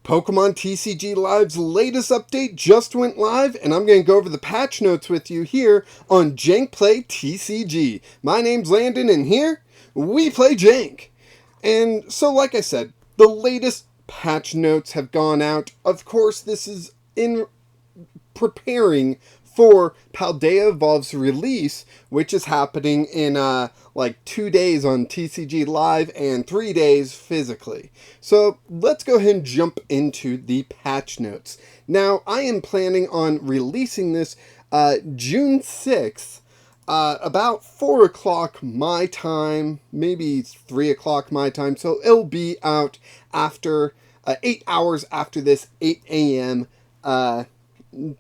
Pokemon TCG Live's latest update just went live, and I'm going to go over the patch notes with you here on Jank Play TCG. My name's Landon, and here we play Jank. And so, like I said, the latest patch notes have gone out. Of course, this is in preparing for Paldea Evolved's release, which is happening in like 2 days on TCG Live and 3 days physically. So let's go ahead and jump into the patch notes. Now, I am planning on releasing this June 6th, about 4 o'clock my time, maybe 3 o'clock my time, so it'll be out after 8 hours after this 8 a.m.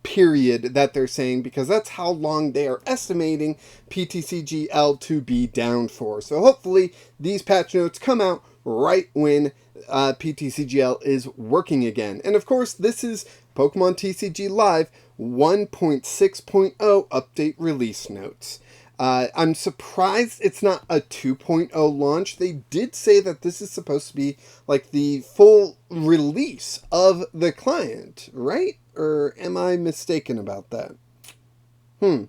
Period that they're saying, because that's how long they are estimating PTCGL to be down for. So hopefully these patch notes come out right when PTCGL is working again. And of course, this is Pokemon TCG Live 1.6.0 update release notes. I'm surprised it's not a 2.0 launch. They did say that this is supposed to be like the full release of the client, right? Or am I mistaken about that? I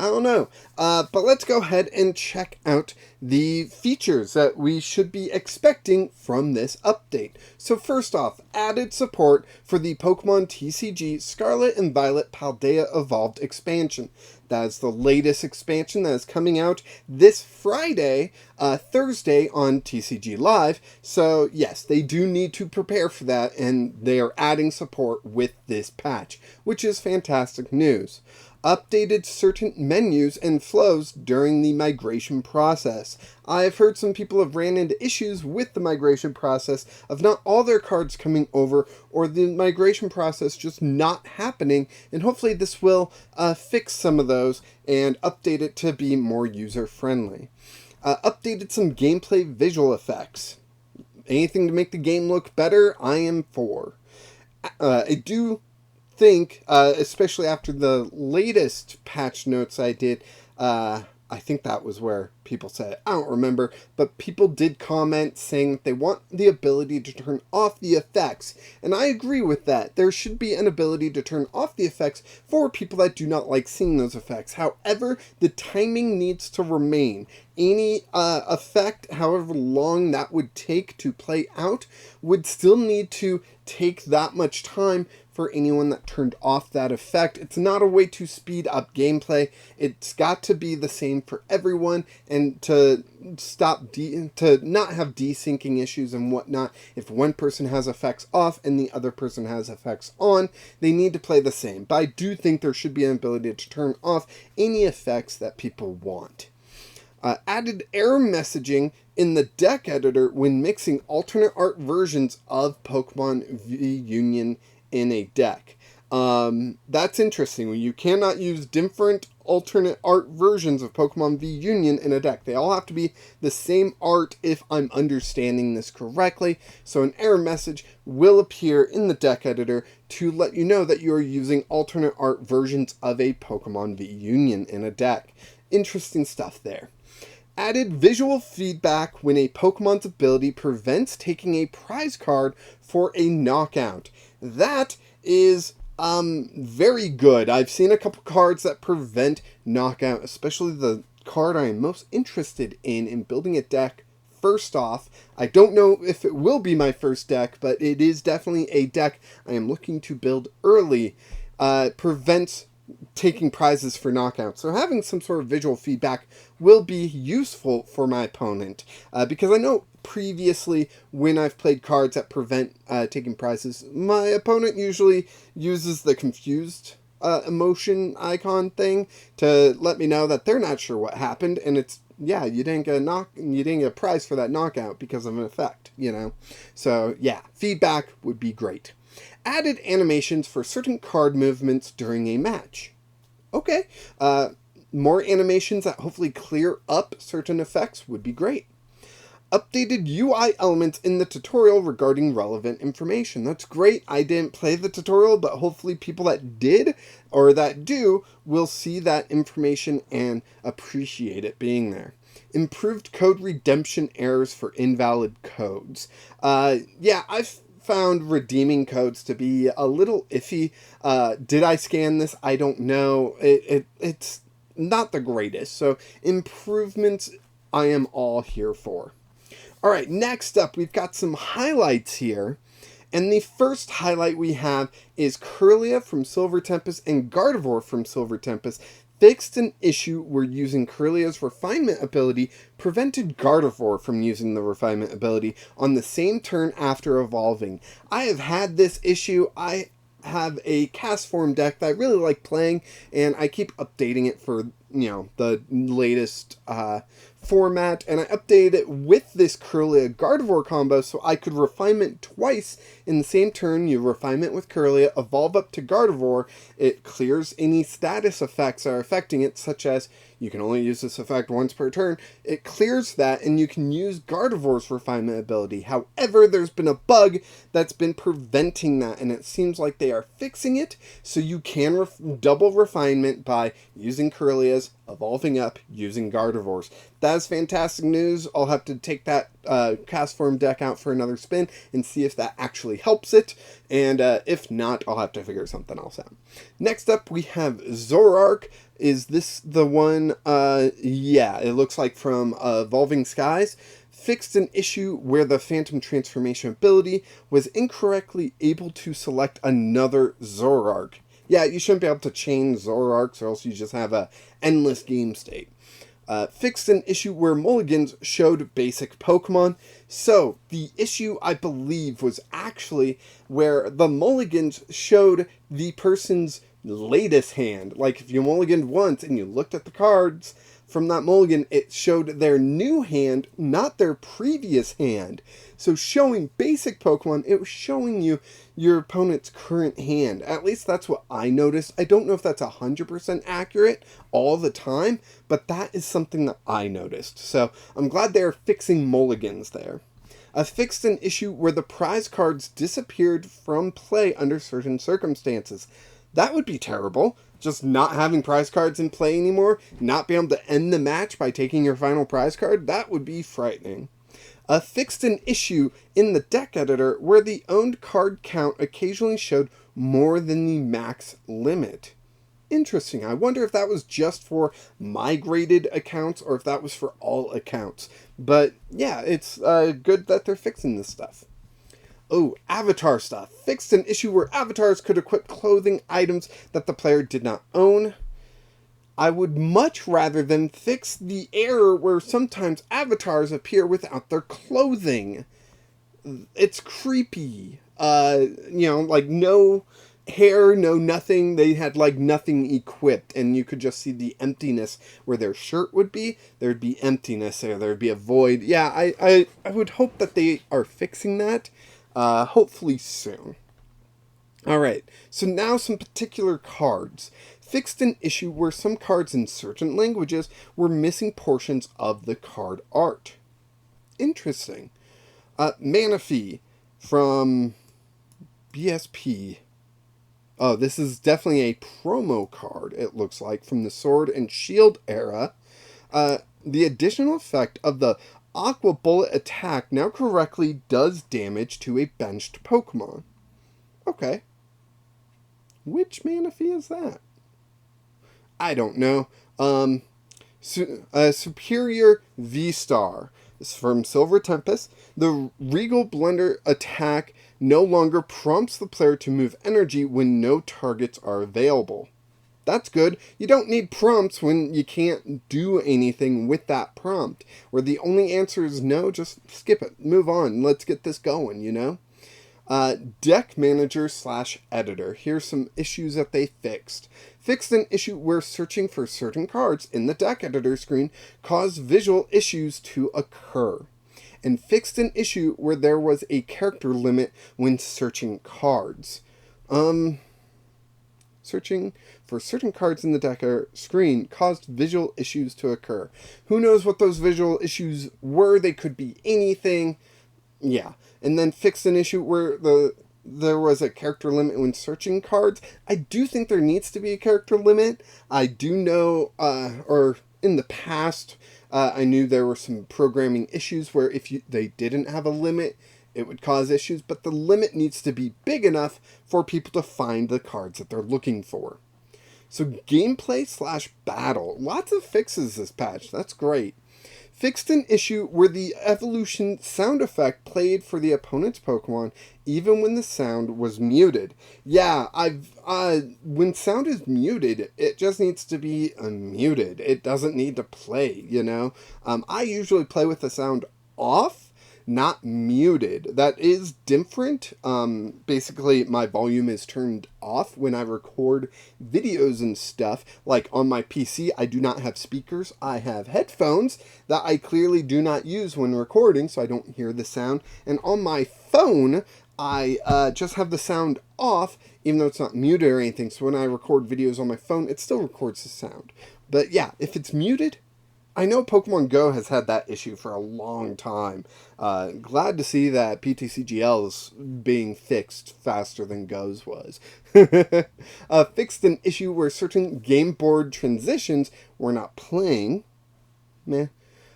don't know. But let's go ahead and check out the features that we should be expecting from this update. So first off, added support for the Pokemon TCG Scarlet and Violet Paldea Evolved expansion. That is the latest expansion that is coming out this Friday, Thursday on TCG Live. So yes, they do need to prepare for that, and they are adding support with this patch, which is fantastic news. Updated certain menus and flows during the migration process. I've heard some people have ran into issues with the migration process of not all their cards coming over, or the migration process just not happening, and hopefully this will fix some of those and update it to be more user-friendly. Updated some gameplay visual effects. Anything to make the game look better, I am for. I do think, especially after the latest patch notes I did, I think that was where people said it. I don't remember, but people did comment saying that they want the ability to turn off the effects, and I agree with that. There should be an ability to turn off the effects for people that do not like seeing those effects. However, the timing needs to remain. Any effect, however long that would take to play out, would still need to take that much time for anyone that turned off that effect. It's not a way to speed up gameplay. It's got to be the same for everyone, and to stop to not have desyncing issues and whatnot. If one person has effects off and the other person has effects on, they need to play the same. But I do think there should be an ability to turn off any effects that people want. Added error messaging in the deck editor when mixing alternate art versions of Pokemon V Union in a deck. That's interesting. You cannot use different alternate art versions of Pokemon V Union in a deck. They all have to be the same art, if I'm understanding this correctly. So an error message will appear in the deck editor to let you know that you are using alternate art versions of a Pokemon V Union in a deck. Interesting stuff there. Added visual feedback when a Pokemon's ability prevents taking a prize card for a knockout. That is very good. I've seen a couple cards that prevent knockout, especially the card I am most interested in building a deck. First off, I don't know if it will be my first deck, but it is definitely a deck I am looking to build early. Prevents taking prizes for knockouts. So having some sort of visual feedback will be useful for my opponent, because I know previously when I've played cards that prevent taking prizes, my opponent usually uses the confused emotion icon thing to let me know that they're not sure what happened, and it's, yeah, you didn't get a prize for that knockout because of an effect, you know. So yeah, feedback would be great. Added animations for certain card movements during a match. Okay, more animations that hopefully clear up certain effects would be great. Updated UI elements in the tutorial regarding relevant information. That's great. I didn't play the tutorial, but hopefully people that did or that do will see that information and appreciate it being there. Improved code redemption errors for invalid codes. Yeah, I've found redeeming codes to be a little iffy. Did I scan this? I don't know. It's not the greatest. So improvements I am all here for. All right, next up, we've got some highlights here. And the first highlight we have is Kirlia from Silver Tempest and Gardevoir from Silver Tempest fixed an issue where using Kirlia's refinement ability prevented Gardevoir from using the refinement ability on the same turn after evolving. I have had this issue. I have a cast form deck that I really like playing, and I keep updating it for, the latest format, and I updated it with this Kirlia Gardevoir combo so I could refinement twice in the same turn. You refinement with Kirlia, evolve up to Gardevoir, it clears any status effects that are affecting it, such as you can only use this effect once per turn. It clears that, and you can use Gardevoir's refinement ability. However, there's been a bug that's been preventing that, and it seems like they are fixing it, so you can double refinement by using Kirlia's, evolving up, using Gardevoir's. That is fantastic news. I'll have to take that cast form deck out for another spin and see if that actually helps it, and if not, I'll have to figure something else out. Next up, we have Zoroark. Is this the one? Yeah, it looks like from Evolving Skies. Fixed an issue where the Phantom Transformation ability was incorrectly able to select another Zoroark. Yeah, you shouldn't be able to chain Zoroarks, or else you just have a endless game state. Fixed an issue where mulligans showed basic Pokemon. So, the issue, I believe, was actually where the mulligans showed the person's latest hand. Like, if you mulliganed once and you looked at the cards from that mulligan, it showed their new hand, not their previous hand. So showing basic Pokemon, it was showing you your opponent's current hand. At least that's what I noticed. I don't know if that's 100% accurate all the time, but that is something that I noticed. So I'm glad they're fixing mulligans there. Fixed an issue where the prize cards disappeared from play under certain circumstances. That would be terrible. Just not having prize cards in play anymore, not being able to end the match by taking your final prize card, that would be frightening. Fixed an issue in the deck editor where the owned card count occasionally showed more than the max limit. Interesting. I wonder if that was just for migrated accounts or if that was for all accounts. But yeah, it's good that they're fixing this stuff. Oh, avatar stuff. Fixed an issue where avatars could equip clothing items that the player did not own. I would much rather than fix the error where sometimes avatars appear without their clothing. It's creepy. Like no hair, no nothing. They had like nothing equipped, and you could just see the emptiness where their shirt would be. There'd be emptiness there. There'd be a void. Yeah, I would hope that they are fixing that. Hopefully soon. Alright, so now some particular cards. Fixed an issue where some cards in certain languages were missing portions of the card art. Interesting. Manaphy from BSP. Oh, this is definitely a promo card, it looks like, from the Sword and Shield era. The additional effect of the Aqua Bullet attack now correctly does damage to a benched Pokemon. Okay. Which Manaphy is that? I don't know. Superior V-Star. This is from Silver Tempest. The Regal Blunder attack no longer prompts the player to move energy when no targets are available. That's good. You don't need prompts when you can't do anything with that prompt. Where the only answer is no, just skip it. Move on. Let's get this going, Deck Manager / Editor. Here's some issues that they fixed. Fixed an issue where searching for certain cards in the deck editor screen caused visual issues to occur. And fixed an issue where there was a character limit when searching cards. Searching for certain cards in the deck screen caused visual issues to occur. Who knows what those visual issues were? They could be anything. Yeah. And then fixed an issue where there was a character limit when searching cards. I do think there needs to be a character limit. I do know, or in the past, I knew there were some programming issues where if they didn't have a limit, it would cause issues, but the limit needs to be big enough for people to find the cards that they're looking for. So gameplay slash battle. Lots of fixes this patch. That's great. Fixed an issue where the evolution sound effect played for the opponent's Pokemon even when the sound was muted. Yeah, when sound is muted, it just needs to be unmuted. It doesn't need to play, you know? I usually play with the sound off, not muted. That is different. Basically, my volume is turned off when I record videos and stuff. Like on my PC, I do not have speakers. I have headphones that I clearly do not use when recording, so I don't hear the sound. And on my phone, I just have the sound off, even though it's not muted or anything. So when I record videos on my phone, it still records the sound. But yeah, if it's muted, I know Pokemon Go has had that issue for a long time. Glad to see that PTCGL is being fixed faster than Go's was. Fixed an issue where certain game board transitions were not playing. Meh.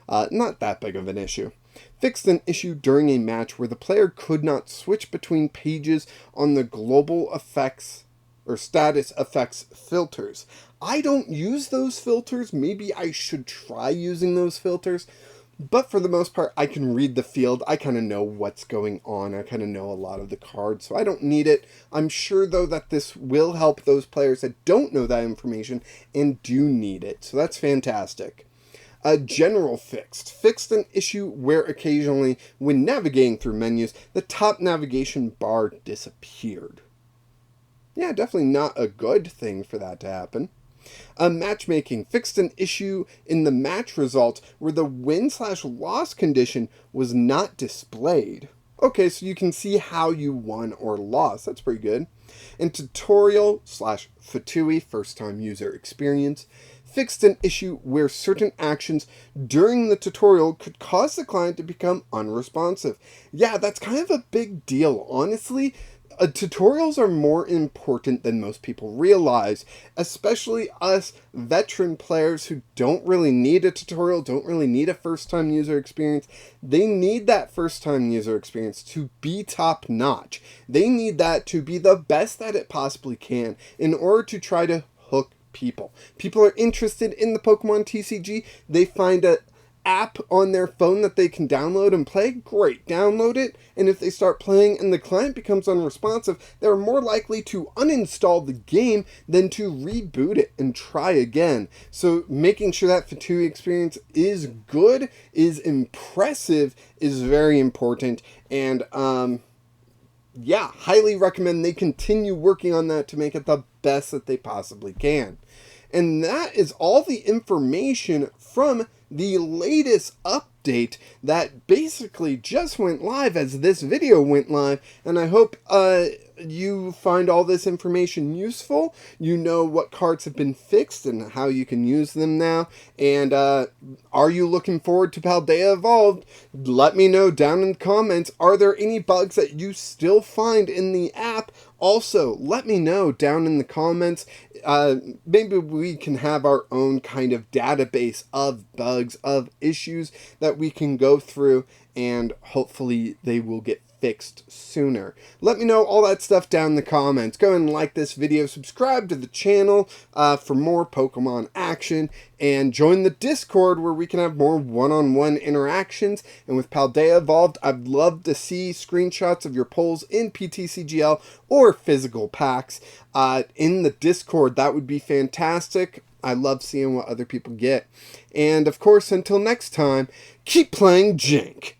Not that big of an issue. Fixed an issue during a match where the player could not switch between pages on the global effects or status effects filters. I don't use those filters. Maybe I should try using those filters. But for the most part, I can read the field. I kind of know what's going on. I kind of know a lot of the cards, so I don't need it. I'm sure, though, that this will help those players that don't know that information and do need it. So that's fantastic. General fixed. Fixed an issue where occasionally, when navigating through menus, the top navigation bar disappeared. Yeah, definitely not a good thing for that to happen. Matchmaking. Fixed an issue in the match results where the win/loss condition was not displayed. Okay, so you can see how you won or lost. That's pretty good. And tutorial/Fatui, first time user experience. Fixed an issue where certain actions during the tutorial could cause the client to become unresponsive. Yeah, that's kind of a big deal, honestly. Tutorials are more important than most people realize, especially us veteran players who don't really need a tutorial, don't really need a first-time user experience. They need that first-time user experience to be top-notch. They need that to be the best that it possibly can in order to try to hook people. People are interested in the Pokemon TCG. They find a app on their phone that they can download and play, great, download it, and if they start playing and the client becomes unresponsive, they're more likely to uninstall the game than to reboot it and try again. So making sure that Fatui experience is good, is impressive, is very important, and yeah, highly recommend they continue working on that to make it the best that they possibly can. And that is all the information from the latest update that basically just went live as this video went live. And I hope you find all this information useful. You know what cards have been fixed and how you can use them now. And are you looking forward to Paldea Evolved? Let me know down in the comments. Are there any bugs that you still find in the app? Also, let me know down in the comments. Maybe we can have our own kind of database of bugs, of issues that we can go through, and hopefully they will get fixed sooner. Let me know all that stuff down in the comments. Go and like this video, subscribe to the channel for more Pokemon action, and join the Discord where we can have more one-on-one interactions. And with Paldea Evolved, I'd love to see screenshots of your polls in PTCGL or physical packs in the Discord. That would be fantastic. I love seeing what other people get. And of course, until next time, keep playing Jank.